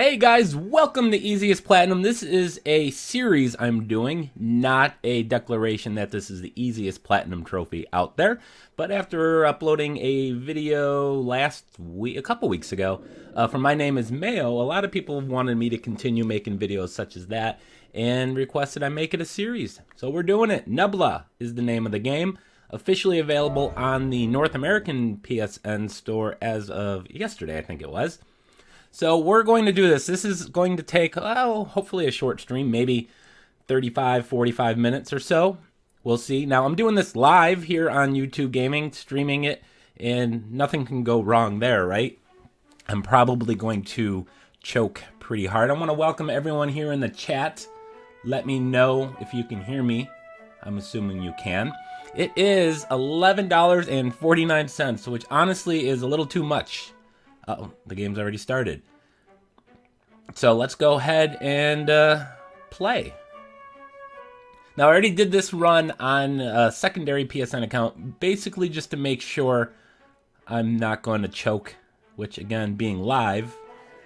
Hey guys, welcome to Easiest Platinum. This is a series I'm doing, not a declaration that this is the easiest platinum trophy out there. But after uploading a video last week, a couple weeks ago, from My Name is Mayo, a lot of people wanted me to continue making videos such as that and requested I make it a series. So we're doing it. Nubla is the name of the game. Officially available on the North American PSN store as of yesterday, I think it was. So we're going to do this. This is going to take, hopefully a short stream, maybe 35, 45 minutes or so. We'll see. Now, I'm doing this live here on YouTube Gaming, streaming it, and nothing can go wrong there, right? I'm probably going to choke pretty hard. I want to welcome everyone here in the chat. Let me know if you can hear me. I'm assuming you can. It is $11.49, which honestly is a little too much. Uh-oh, the game's already started. So let's go ahead and play. Now, I already did this run on a secondary PSN account, basically just to make sure I'm not going to choke, which, again, being live,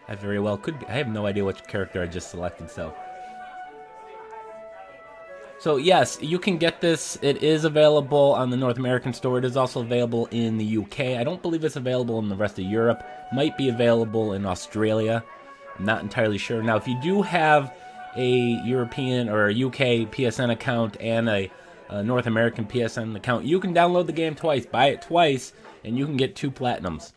I very well could be. I have no idea which character I just selected, so yes, you can get this. It is available on the North American store. It is also available in the UK. I don't believe it's available in the rest of Europe. Might be available in Australia. I'm not entirely sure. Now, if you do have a European or a UK PSN account and a North American PSN account, you can download the game twice, buy it twice, and you can get 2 platinums.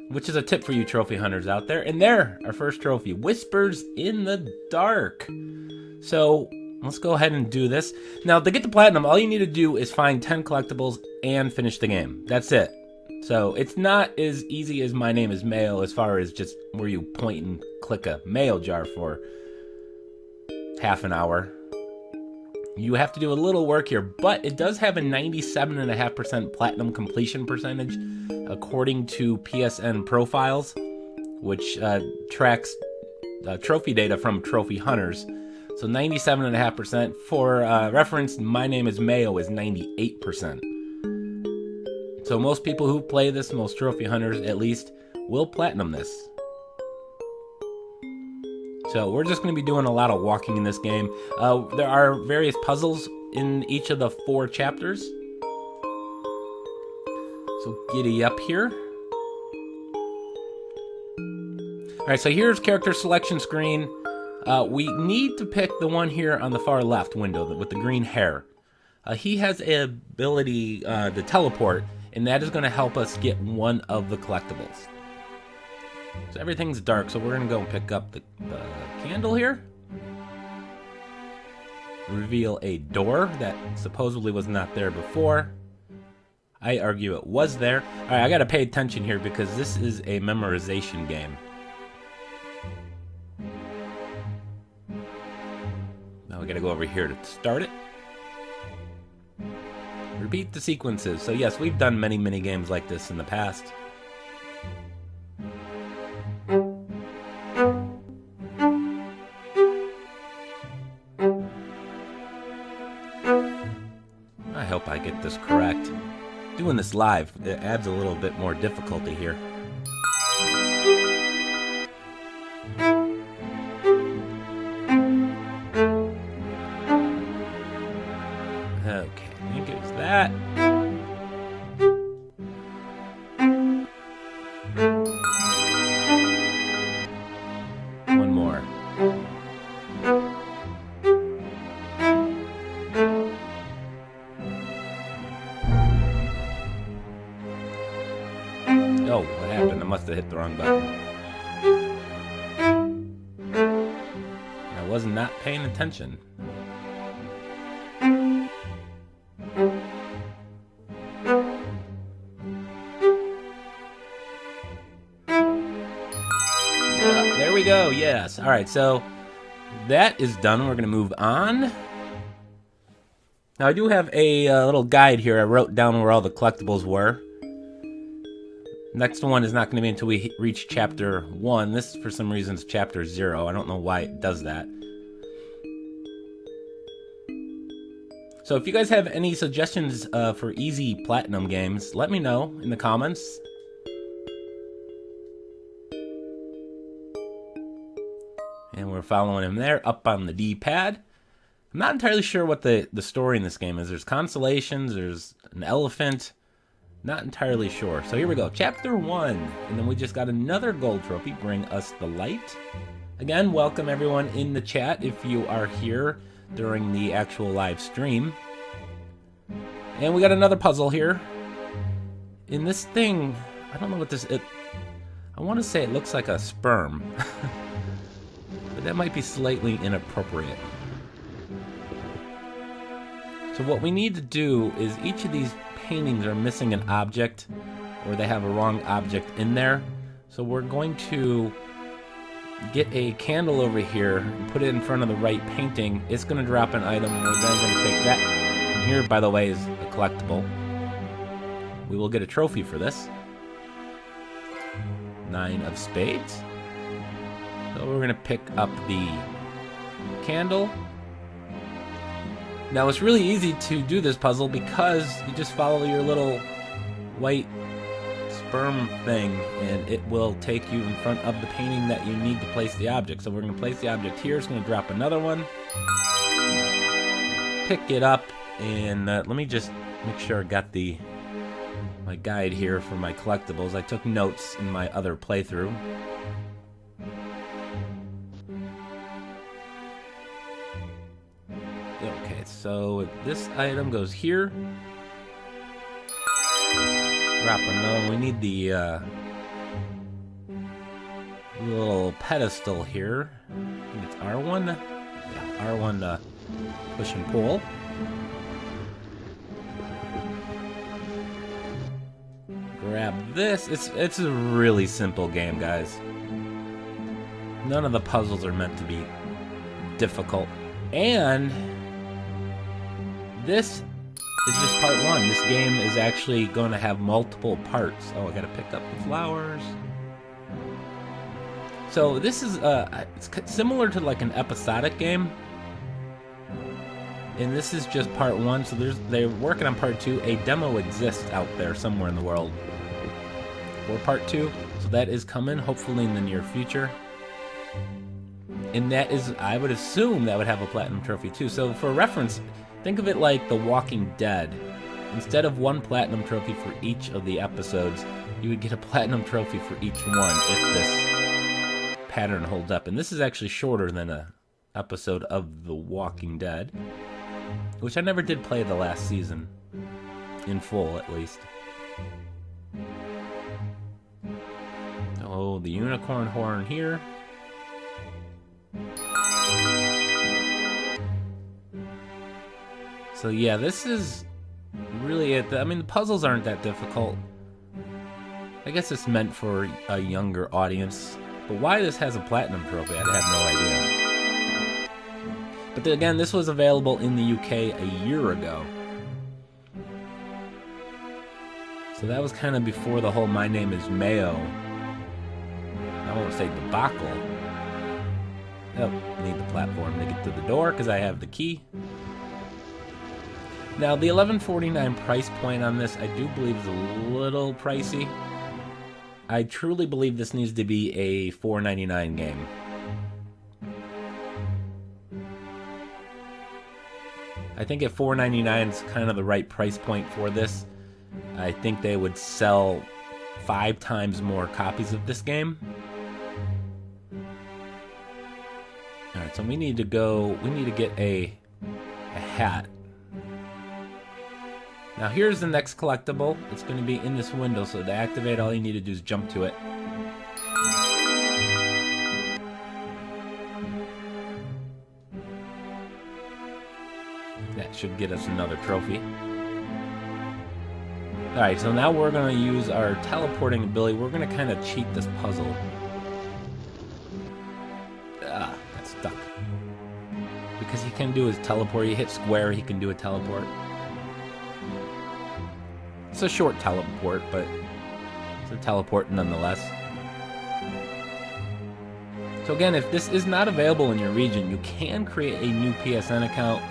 Which is a tip for you trophy hunters out there. And there, our first trophy, Whispers in the Dark. So let's go ahead and do this. Now, to get the platinum, all you need to do is find 10 collectibles and finish the game. That's it. So it's not as easy as My Name is Mayo as far as just where you point and click a mail jar for half an hour. You have to do a little work here, but it does have a 97.5% platinum completion percentage according to PSN profiles, which tracks trophy data from trophy hunters. So 97.5%. For reference, My Name is Mayo is 98%. So most people who play this, most trophy hunters at least, will platinum this. So we're just going to be doing a lot of walking in this game. There are various puzzles in each of the 4 chapters. So giddy up here. Alright, so here's character selection screen. We need to pick the one here on the far left window with the green hair. He has an ability to teleport, and that is going to help us get one of the collectibles. So everything's dark, so we're going to go and pick up the candle here. Reveal a door that supposedly was not there before. I argue it was there. Alright, I got to pay attention here because this is a memorization game. Now we gotta go over here to start it. Repeat the sequences. So yes, we've done many games like this in the past. I hope I get this correct. Doing this live, it adds a little bit more difficulty here. That. One more. Oh, what happened? I must have hit the wrong button. I was not paying attention. There we go, yes. Alright, so that is done. We're going to move on. Now, I do have a little guide here. I wrote down where all the collectibles were. Next one is not going to be until we reach Chapter 1. This, for some reason, is Chapter 0. I don't know why it does that. So if you guys have any suggestions for easy platinum games, let me know in the comments. And we're following him there, up on the D-pad. I'm not entirely sure what the story in this game is. There's constellations, there's an elephant. Not entirely sure. So here we go, Chapter 1. And then we just got another gold trophy, Bring Us the Light. Again, welcome everyone in the chat if you are here during the actual live stream. And we got another puzzle here. In this thing, I don't know what this is. I want to say it looks like a sperm. But that might be slightly inappropriate. So what we need to do is each of these paintings are missing an object, or they have a wrong object in there. So we're going to get a candle over here and put it in front of the right painting. It's going to drop an item. We're then going to take that. And here, by the way, is a collectible. We will get a trophy for this. 9 of spades. So we're going to pick up the candle. Now it's really easy to do this puzzle because you just follow your little white sperm thing and it will take you in front of the painting that you need to place the object. So we're going to place the object here. It's going to drop another one. Pick it up and let me just make sure I got my guide here for my collectibles. I took notes in my other playthrough. Okay, so this item goes here. Drop another. We need the little pedestal here. I think it's R1. Yeah, R1 to push and pull. Grab this. It's a really simple game, guys. None of the puzzles are meant to be difficult. And this is just part 1. This game is actually going to have multiple parts. Oh, I gotta pick up the flowers. So this is it's similar to like an episodic game. And this is just part 1, so they're working on part 2. A demo exists out there somewhere in the world for part 2, so that is coming, hopefully in the near future. And that is, I would assume that would have a platinum trophy too. So for reference, think of it like The Walking Dead. Instead of 1 platinum trophy for each of the episodes, you would get a platinum trophy for each one if this pattern holds up. And this is actually shorter than a episode of The Walking Dead, which I never did play the last season, in full at least. Oh, the unicorn horn here. So yeah, this is really it. I mean, the puzzles aren't that difficult. I guess it's meant for a younger audience. But why this has a platinum trophy, I have no idea. But again, this was available in the UK a year ago. So that was kind of before the whole My Name is Mayo, I won't say debacle. Oh, need the platform to get to the door because I have the key. Now, the $11.49 price point on this, I do believe is a little pricey. I truly believe this needs to be a $4.99 game. I think at $4.99 is kind of the right price point for this. I think they would sell 5 times more copies of this game. Alright, so we need to get a hat. Now here's the next collectible. It's going to be in this window, so to activate, all you need to do is jump to it. That should get us another trophy. Alright, so now we're going to use our teleporting ability. We're going to kind of cheat this puzzle. Ah, got stuck. Because he can do his teleport. You hit square, he can do a teleport. It's a short teleport, but it's a teleport nonetheless. So again, if this is not available in your region, you can create a new PSN account,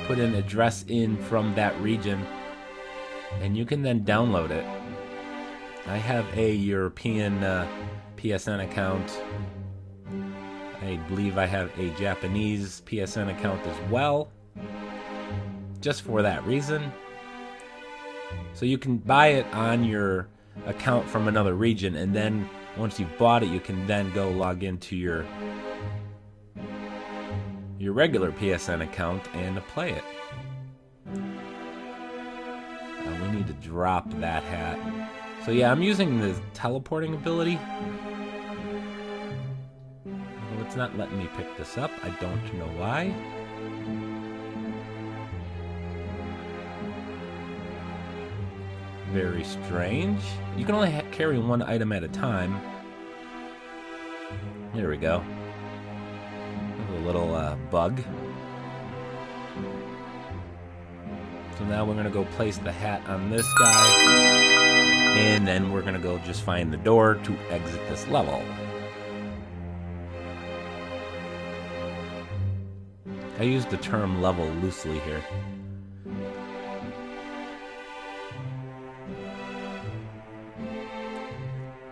put an address in from that region, and you can then download it. I have a European PSN account. I believe I have a Japanese PSN account as well, just for that reason. So you can buy it on your account from another region, and then once you've bought it, you can then go log into your regular PSN account and play it. We need to drop that hat. So yeah, I'm using the teleporting ability. Oh, it's not letting me pick this up. I don't know why. Very strange. You can only carry one item at a time. There we go. A little bug. So now we're going to go place the hat on this guy. And then we're going to go just find the door to exit this level. I use the term level loosely here.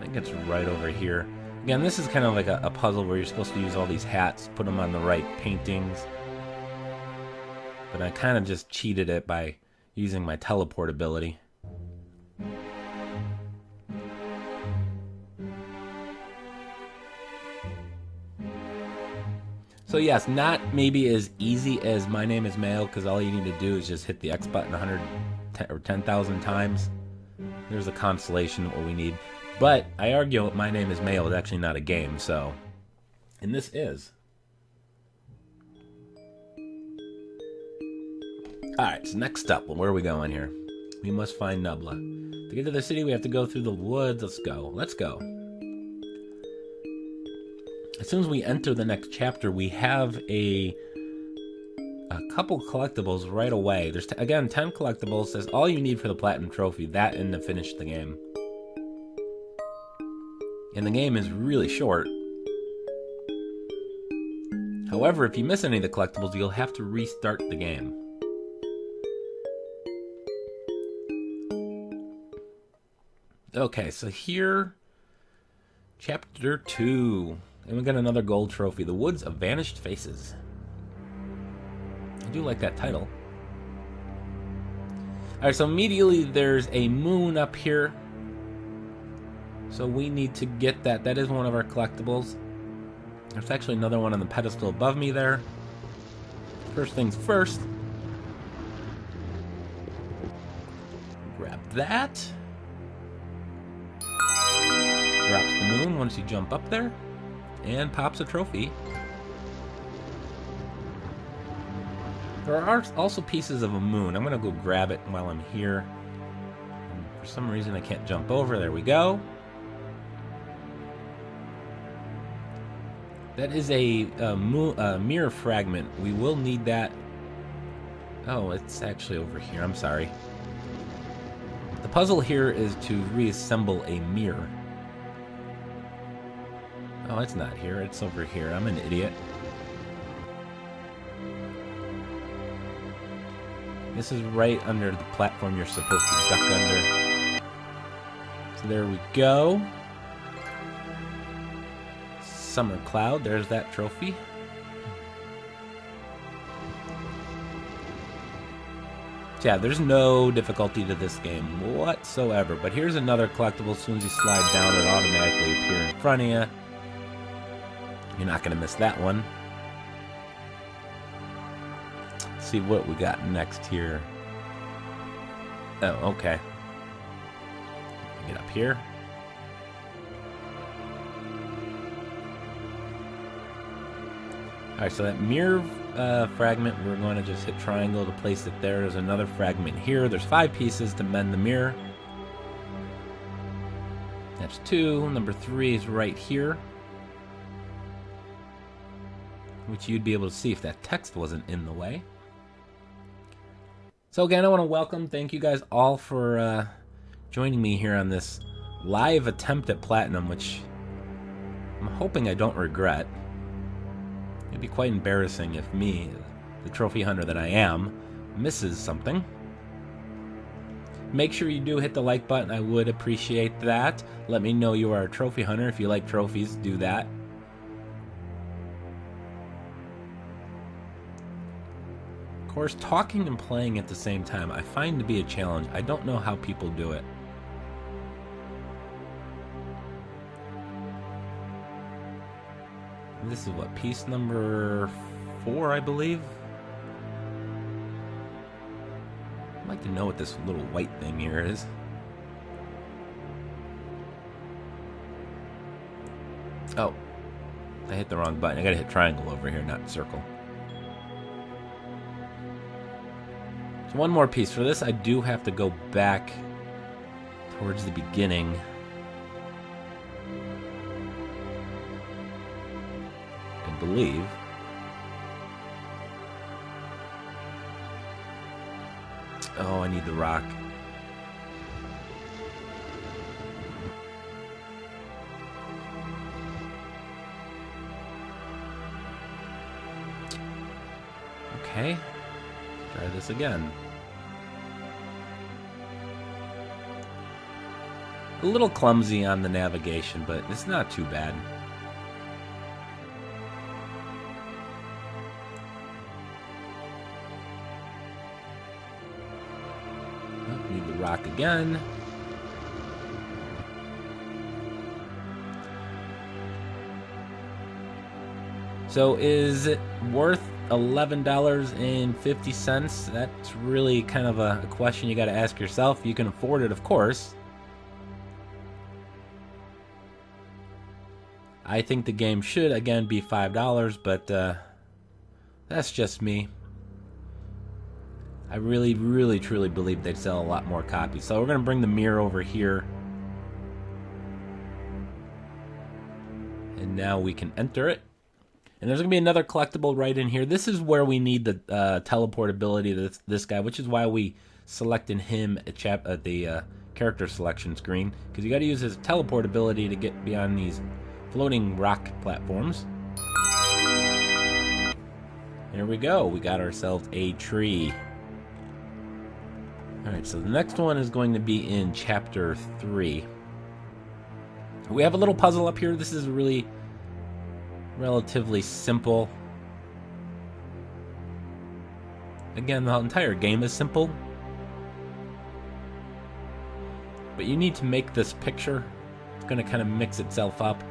I think it's right over here. Again, this is kind of like a puzzle where you're supposed to use all these hats, put them on the right paintings. But I kind of just cheated it by using my teleport ability. So yes, not maybe as easy as My Name is Mail, because all you need to do is just hit the X button 110 or 10,000 times. There's a constellation what we need. But I argue My Name is Mail is actually not a game, so... And this is. Alright, so next up, where are we going here? We must find Nubla. To get to the city, we have to go through the woods. Let's go. Let's go. As soon as we enter the next chapter, we have a couple collectibles right away. There's, again, 10 collectibles. That's all you need for the Platinum Trophy. That and to finish the game. And the game is really short. However, if you miss any of the collectibles, you'll have to restart the game. Okay, so here, Chapter 2. And we got another gold trophy, The Woods of Vanished Faces. I do like that title. Alright, so immediately there's a moon up here. So we need to get that. That is one of our collectibles. There's actually another one on the pedestal above me there. First things first. Grab that. Drops the moon once you jump up there. And pops a trophy. There are also pieces of a moon. I'm going to go grab it while I'm here. And for some reason I can't jump over. There we go. That is a mirror fragment. We will need that. Oh, it's actually over here. I'm sorry. The puzzle here is to reassemble a mirror. Oh, it's not here. It's over here. I'm an idiot. This is right under the platform you're supposed to duck under. So there we go. Summer Cloud. There's that trophy. So yeah, there's no difficulty to this game whatsoever. But here's another collectible. As soon as you slide down, it automatically appear in front of you. You're not going to miss that one. Let's see what we got next here. Oh, okay. Get up here. Alright, so that mirror fragment, we're going to just hit triangle to place it there. There's another fragment here. There's 5 pieces to mend the mirror. That's 2. Number 3 is right here, which you'd be able to see if that text wasn't in the way. So again, I want to thank you guys all for joining me here on this live attempt at Platinum, which I'm hoping I don't regret. It'd be quite embarrassing if me, the trophy hunter that I am, misses something. Make sure you do hit the like button. I would appreciate that. Let me know you are a trophy hunter. If you like trophies, do that. course, talking and playing at the same time I find to be a challenge. I don't know how people do it. This is what, piece number 4, I believe? I'd like to know what this little white thing here is. Oh, I hit the wrong button. I gotta hit triangle over here, not circle. So one more piece. For this, I do have to go back towards the beginning. I believe. Oh, I need the rock. Okay, try this again. A little clumsy on the navigation, but it's not too bad. Oh, need the rock again. So is it worth $11.50? That's really kind of a question you got to ask yourself. You can afford it, of course. I think the game should, again, be $5, but that's just me. I really, really, truly believe they'd sell a lot more copies. So we're going to bring the mirror over here. And now we can enter it. And there's going to be another collectible right in here. This is where we need the teleportability to this guy, which is why we selected him at the character selection screen. Because you got to use his teleportability to get beyond these floating rock platforms. There we go. We got ourselves a tree. Alright, so the next one is going to be in Chapter 3. We have a little puzzle up here. This is really relatively simple. Again, the entire game is simple. But you need to make this picture. It's going to kind of mix itself up.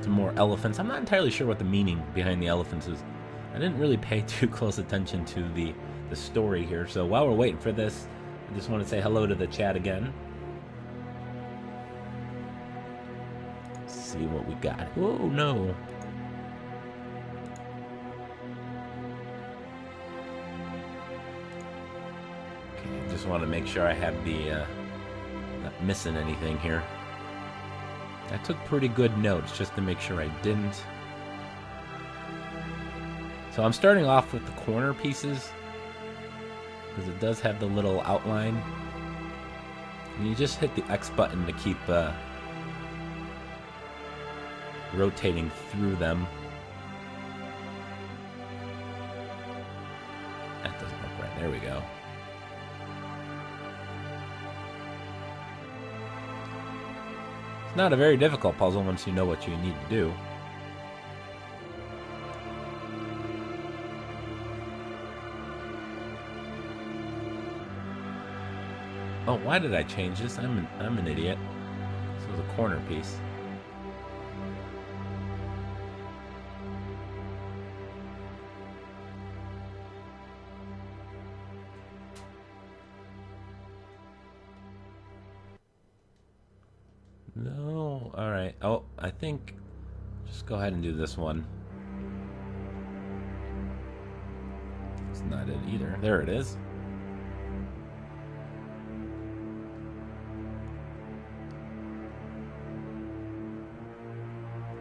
Some more elephants. I'm not entirely sure what the meaning behind the elephants is. I didn't really pay too close attention to the story here. So while we're waiting for this, I just want to say hello to the chat again. Let's see what we got. Whoa, no. Okay, I just want to make sure I have the not missing anything here. I took pretty good notes just to make sure I didn't. So I'm starting off with the corner pieces because it does have the little outline. And you just hit the X button to keep rotating through them. That doesn't look right. There we go. It's not a very difficult puzzle once you know what you need to do. Oh, why did I change this? I'm an idiot. This was a corner piece. No, all right. Oh, I think just go ahead and do this one. It's not it either. There it is.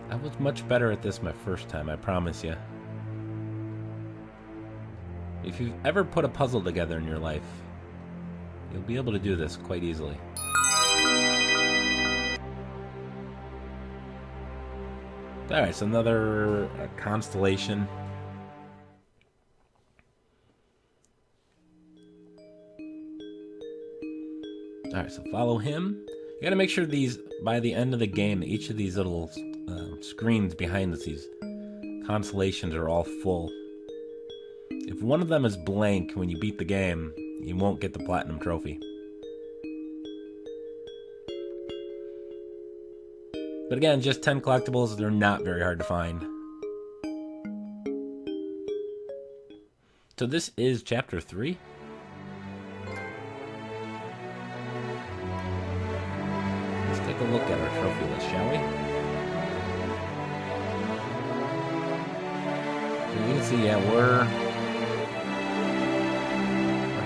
I was much better at this my first time, I promise you. If you've ever put a puzzle together in your life, you'll be able to do this quite easily. Alright, so another constellation. Alright, so follow him. You gotta make sure these, by the end of the game, each of these little screens behind us, these Constellations are all full. If one of them is blank when you beat the game, you won't get the platinum trophy. But again, just 10 collectibles, they're not very hard to find. So this is chapter 3. Let's take a look at our trophy list, shall we? So you can see, yeah, we're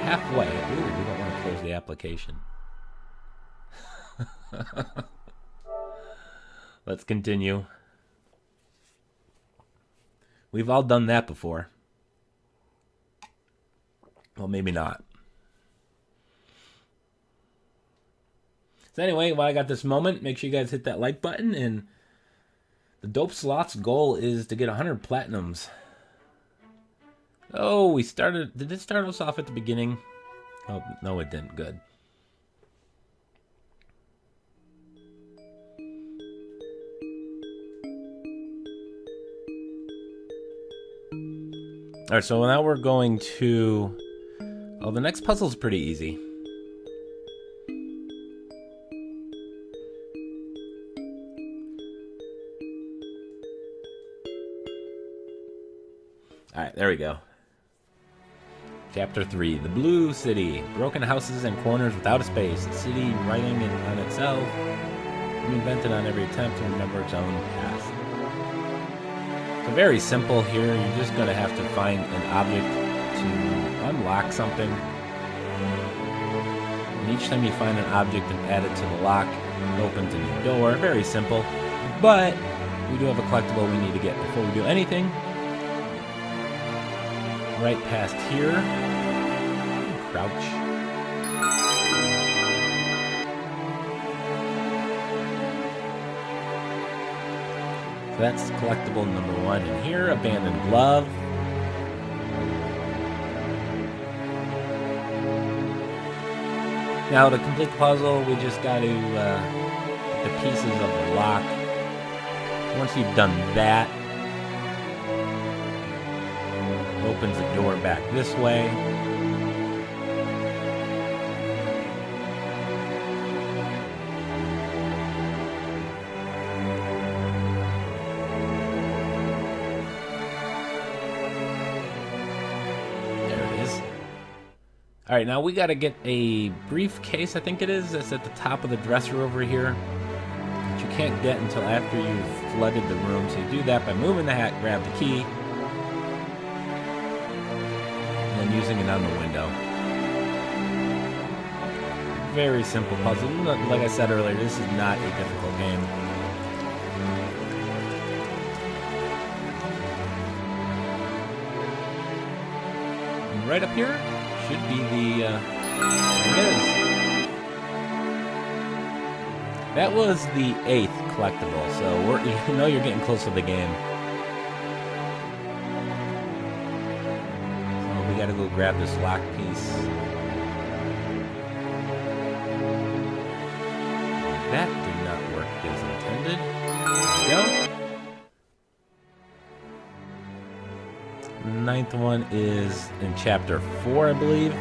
halfway. Ooh, we don't want to close the application. Let's continue. We've all done that before. Well, maybe not. So anyway, while I got this moment, make sure you guys hit that like button. And the Dope Slot's goal is to get 100 platinums. Oh, we started... Did it start us off at the beginning? Oh, no, it didn't. Good. Alright, so now we're going to... Oh, the next puzzle's pretty easy. Alright, there we go. Chapter 3, The Blue City. Broken houses and corners without a space. A city writing on itself. Reinvented on every attempt to remember its own past. So very simple here. You're just going to have to find an object to unlock something. And each time you find an object and add it to the lock, it opens a new door. Very simple. But we do have a collectible we need to get before we do anything. Right past here. Crouch. So that's collectible number 1 in here. Abandoned glove. Now to complete the puzzle, we just got to get the pieces of the lock. Once you've done that, opens the door back this way. There it is. Alright, now we gotta get a briefcase, I think it is, that's at the top of the dresser over here. That you can't get until after you've flooded the room. So you do that by moving the hat, grab the key, and using it on the window. Very simple puzzle. Like I said earlier, this is not a difficult game. And right up here should be the... there it is. That was the 8th collectible, so you know you're getting close to the game. We gotta go grab this lock piece. That did not work as intended. There we go. The 9th one is in chapter 4, I believe.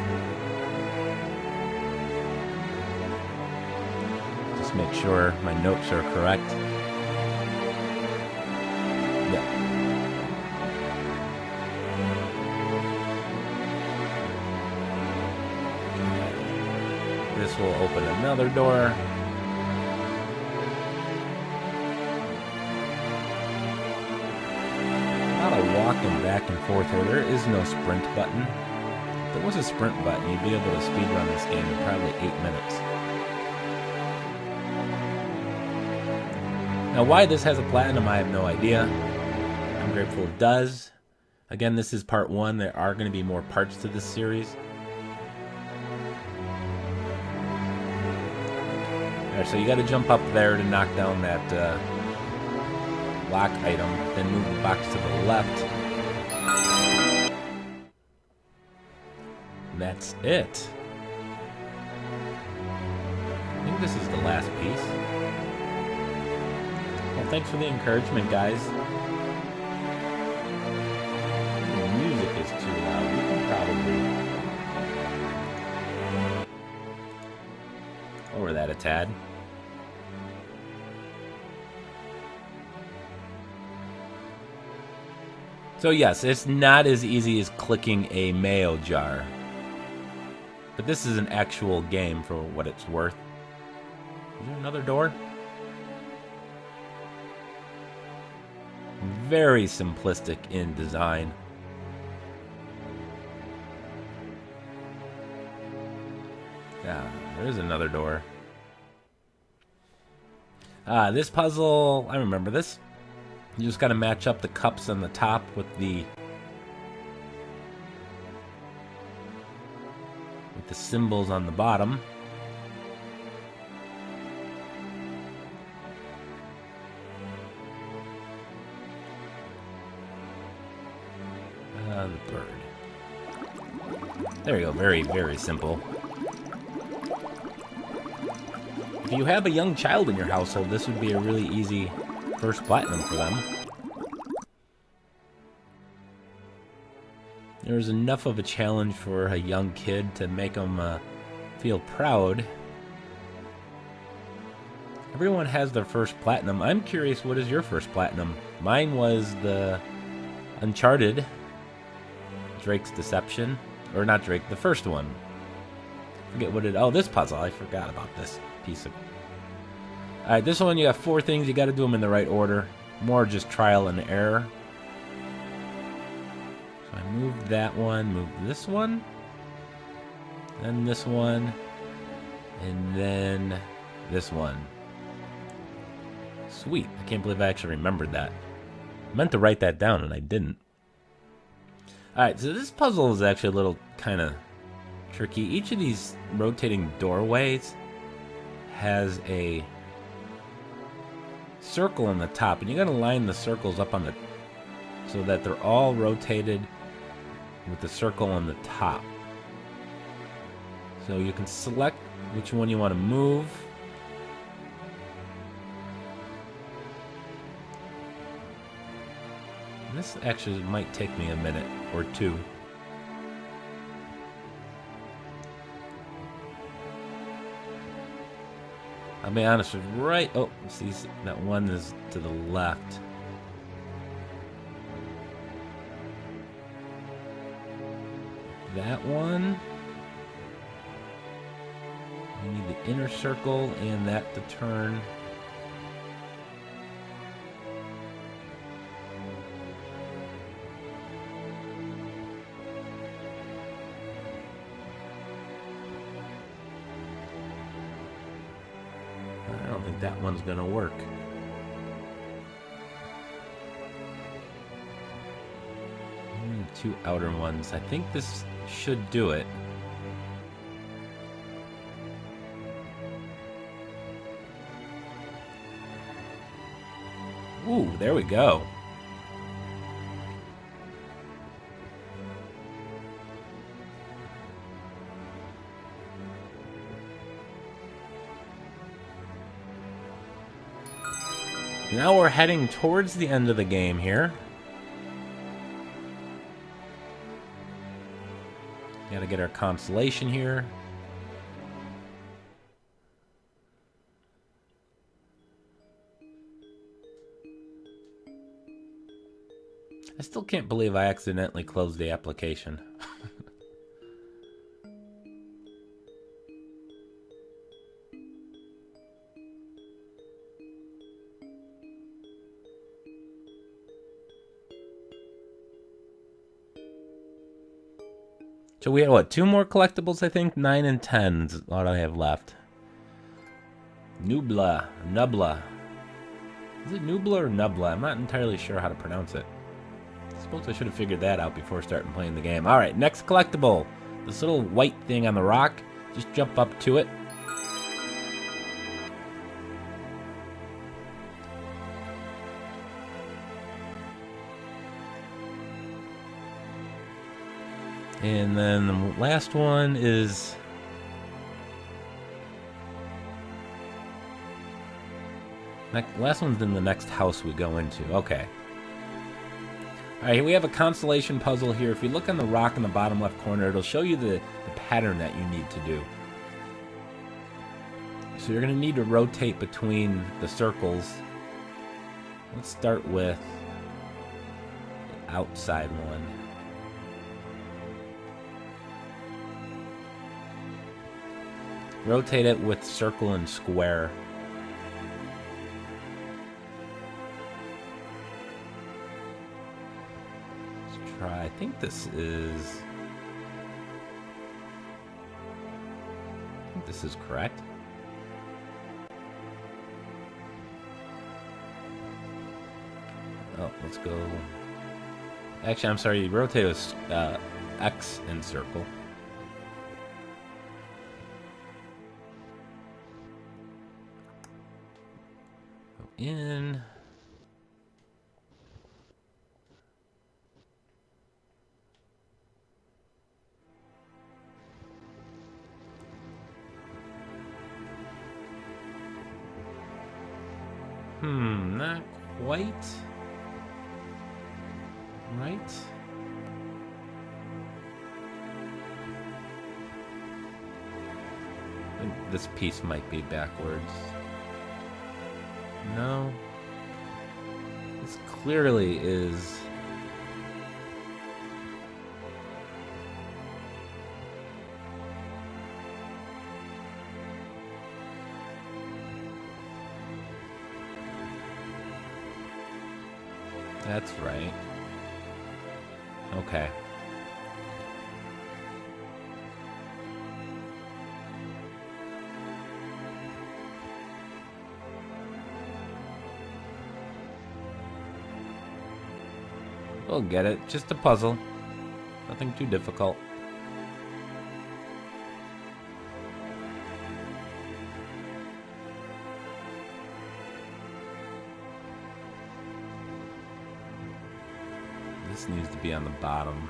Just make sure my notes are correct. Yeah. This will open another door. A lot of walking back and forth here. There is no sprint button. If there was a sprint button, you'd be able to speedrun this game in probably 8 minutes. Now, why this has a platinum, I have no idea. I'm grateful it does. Again, this is part 1. There are going to be more parts to this series. Alright, so you got to jump up there to knock down that lock item, then move the box to the left. And that's it. I think this is the last piece. Well, thanks for the encouragement, guys. Lower that a tad. So yes, it's not as easy as clicking a mayo jar. But this is an actual game for what it's worth. Is there another door? Very simplistic in design. Yeah, there's another door. This puzzle, I remember this. You just got to match up the cups on the top with the symbols on the bottom. The bird. There you go. Very, very simple. If you have a young child in your household, this would be a really easy first platinum for them. There's enough of a challenge for a young kid to make them feel proud. Everyone has their first platinum. I'm curious, what is your first platinum? Mine was the Uncharted, Drake's Deception. Or not Drake, the first one. Forget what it... Oh, this puzzle. I forgot about this piece of... Alright, this one you got 4 things. You got to do them in the right order. More just trial and error. So I moved that one, moved this one. Then this one. And then this one. Sweet. I can't believe I actually remembered that. I meant to write that down and I didn't. Alright, so this puzzle is actually a little kind of tricky. Each of these rotating doorways has a circle on the top, and you gotta line the circles up on the so that they're all rotated with the circle on the top. So you can select which one you want to move. This actually might take me a minute or two. I'll be honest with you, right... Oh, see, that one is to the left. That one. We need the inner circle and that to turn. I don't think that one's gonna work. Two outer ones. I think this should do it. Ooh, there we go. Now we're heading towards the end of the game here. Gotta get our constellation here. I still can't believe I accidentally closed the application. So we have, what, 2 more collectibles, I think? 9 and 10 is what I have left. Nubla. Is it Nubla or Nubla? I'm not entirely sure how to pronounce it. I suppose I should have figured that out before starting playing the game. Alright, next collectible. This little white thing on the rock. Just jump up to it. And then the last one is... Last one's in the next house we go into. Okay. Alright, we have a constellation puzzle here. If you look on the rock in the bottom left corner, it'll show you the pattern that you need to do. So you're going to need to rotate between the circles. Let's start with the outside one. Rotate it with circle and square. Let's try. I think this is correct. Oh, let's go. Actually, I'm sorry. You rotate with X and circle. Go in. Not quite. Right? I think this piece might be backwards. No. This clearly is... That's right. Okay. We'll get it. Just a puzzle. Nothing too difficult. This needs to be on the bottom.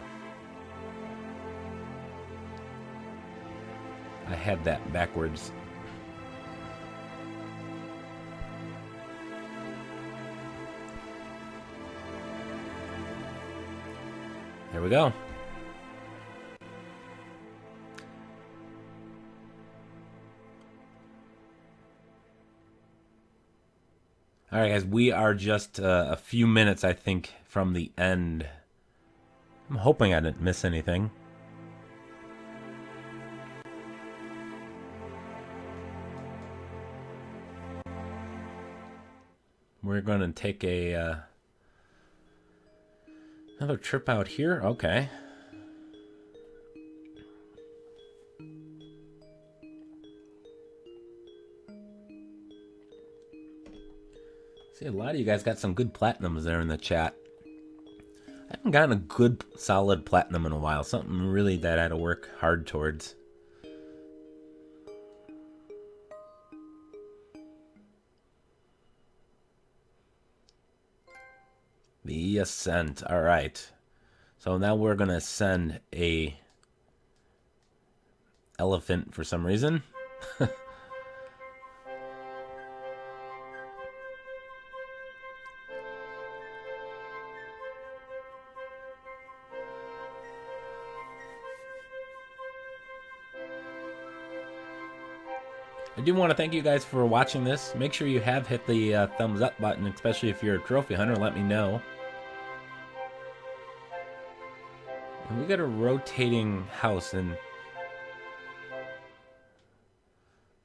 I had that backwards. There we go. All right, guys, we are just a few minutes, I think, from the end. I'm hoping I didn't miss anything. We're going to take a another trip out here. Okay. See, a lot of you guys got some good platinums there in the chat. I haven't gotten a good, solid platinum in a while. Something really that I had to work hard towards. The ascent. All right. So now we're going to ascend a elephant for some reason. I do want to thank you guys for watching this. Make sure you have hit the thumbs up button, especially if you're a trophy hunter. Let me know. And we got a rotating house, and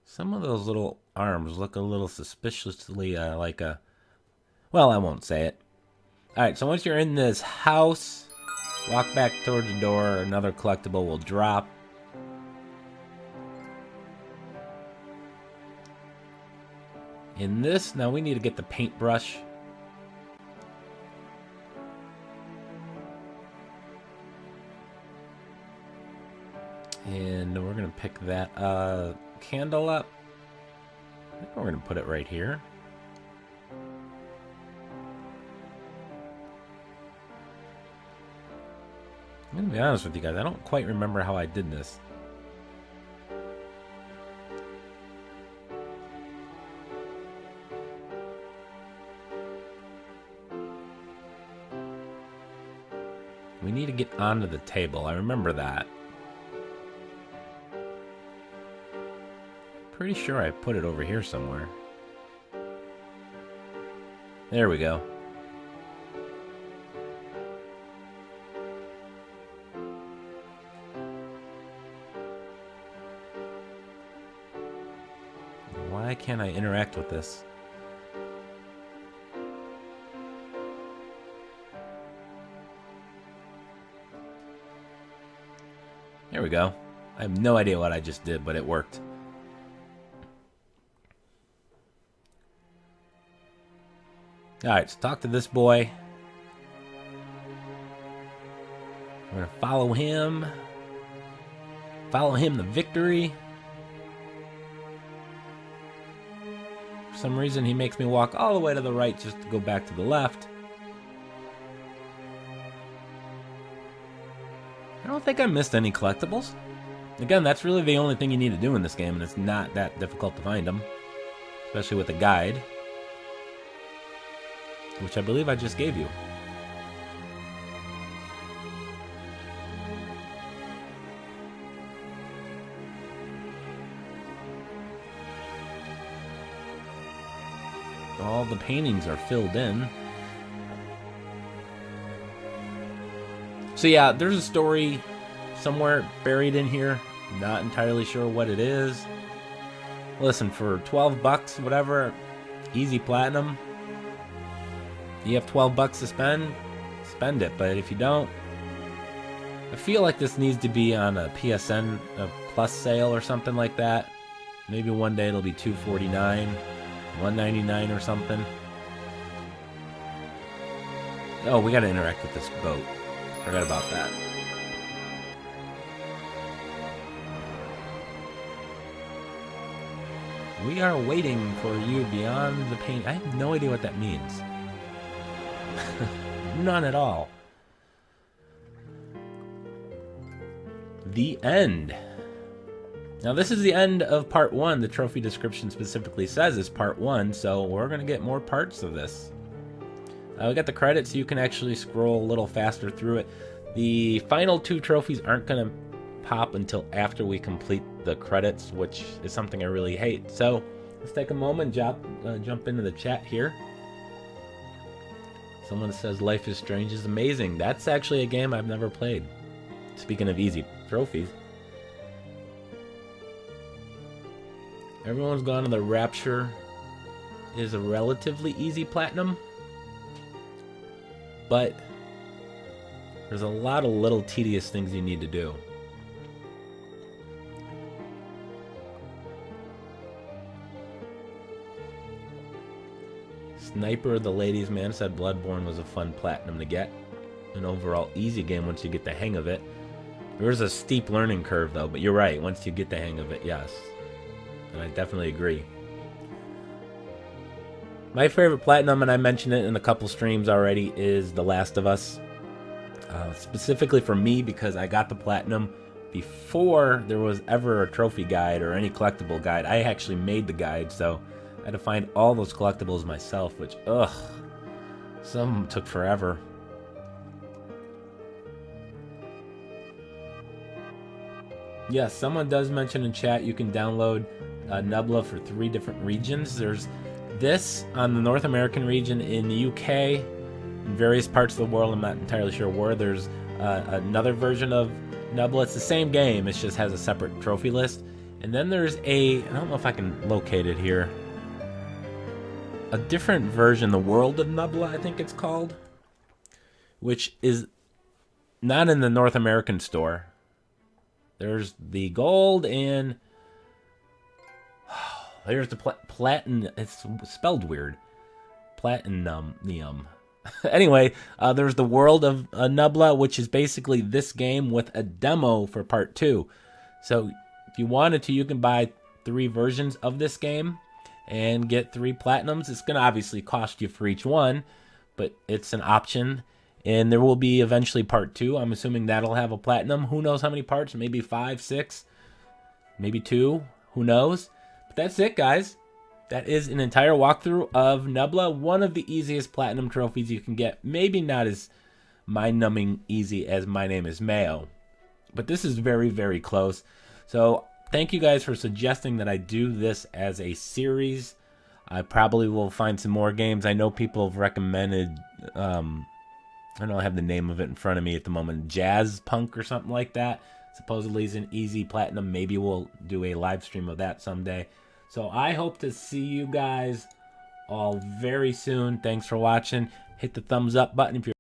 some of those little arms look a little suspiciously like a... Well, I won't say it. Alright, so once you're in this house, walk back towards the door. Another collectible will drop. In this, now we need to get the paintbrush. And we're going to pick that candle up. I think we're going to put it right here. I'm going to be honest with you guys, I don't quite remember how I did this. We need to get onto the table. I remember that. pretty sure I put it over here somewhere. There we go. Why can't I interact with this? There we go. I have no idea what I just did, but it worked. Alright, so talk to this boy. We're gonna follow him. Follow him to victory. For some reason, he makes me walk all the way to the right just to go back to the left. I don't think I missed any collectibles. Again, that's really the only thing you need to do in this game, and it's not that difficult to find them. Especially with a guide. Which I believe I just gave you. All the paintings are filled in. So yeah, there's a story somewhere buried in here. Not entirely sure what it is. Listen, for 12 bucks, whatever, easy platinum. You have 12 bucks to spend it. But if you don't, I feel like this needs to be on a PSN a plus sale or something like that. Maybe one day it'll be $2.49, $1.99 or something. Oh, we gotta interact with this boat. Forgot about that. We are waiting for you beyond the pain. I have no idea what that means. None at all. The end. Now this is the end of part 1. The trophy description specifically says it's part 1, so we're going to get more parts of this. We got the credits, so you can actually scroll a little faster through it. The final 2 trophies aren't going to pop until after we complete the credits, which is something I really hate. So let's take a moment, jump into the chat here. Someone says Life is Strange is amazing. That's actually a game I've never played. Speaking of easy trophies. Everyone's Gone to the Rapture is a relatively easy platinum. But there's a lot of little tedious things you need to do. Sniper of the Ladies Man said Bloodborne was a fun platinum to get. An overall easy game once you get the hang of it. There's a steep learning curve though, but you're right, once you get the hang of it, yes. And I definitely agree. My favorite platinum, and I mentioned it in a couple streams already, is The Last of Us. Specifically for me, because I got the platinum before there was ever a trophy guide or any collectible guide. I actually made the guide, so I had to find all those collectibles myself, which, ugh, some of them took forever. Yes, someone does mention in chat you can download Nubla for 3 different regions. There's this on the North American region in the UK, in various parts of the world. I'm not entirely sure where. There's another version of Nubla. It's the same game, it just has a separate trophy list. And then there's I don't know if I can locate it here, a different version, the World of Nubla, I think it's called, which is not in the North American store. There's the gold and there's the platinum. It's spelled weird. Plantinium. Anyway, there's the World of Nubla, which is basically this game with a demo for part 2. So if you wanted to, you can buy 3 versions of this game and get 3 platinums. It's going to obviously cost you for each one, but it's an option. And there will be eventually part 2. I'm assuming that'll have a platinum. Who knows how many parts? Maybe 5, 6, maybe 2. Who knows? But that's it, guys. That is an entire walkthrough of Nubla. One of the easiest platinum trophies you can get. Maybe not as mind-numbing easy as My Name is Mayo. But this is very, very close. So thank you guys for suggesting that I do this as a series. I probably will find some more games. I know people have recommended, I don't have the name of it in front of me at the moment, Jazz Punk or something like that. Supposedly is an easy platinum. Maybe we'll do a live stream of that someday. So I hope to see you guys all very soon. Thanks for watching. Hit the thumbs up button if you're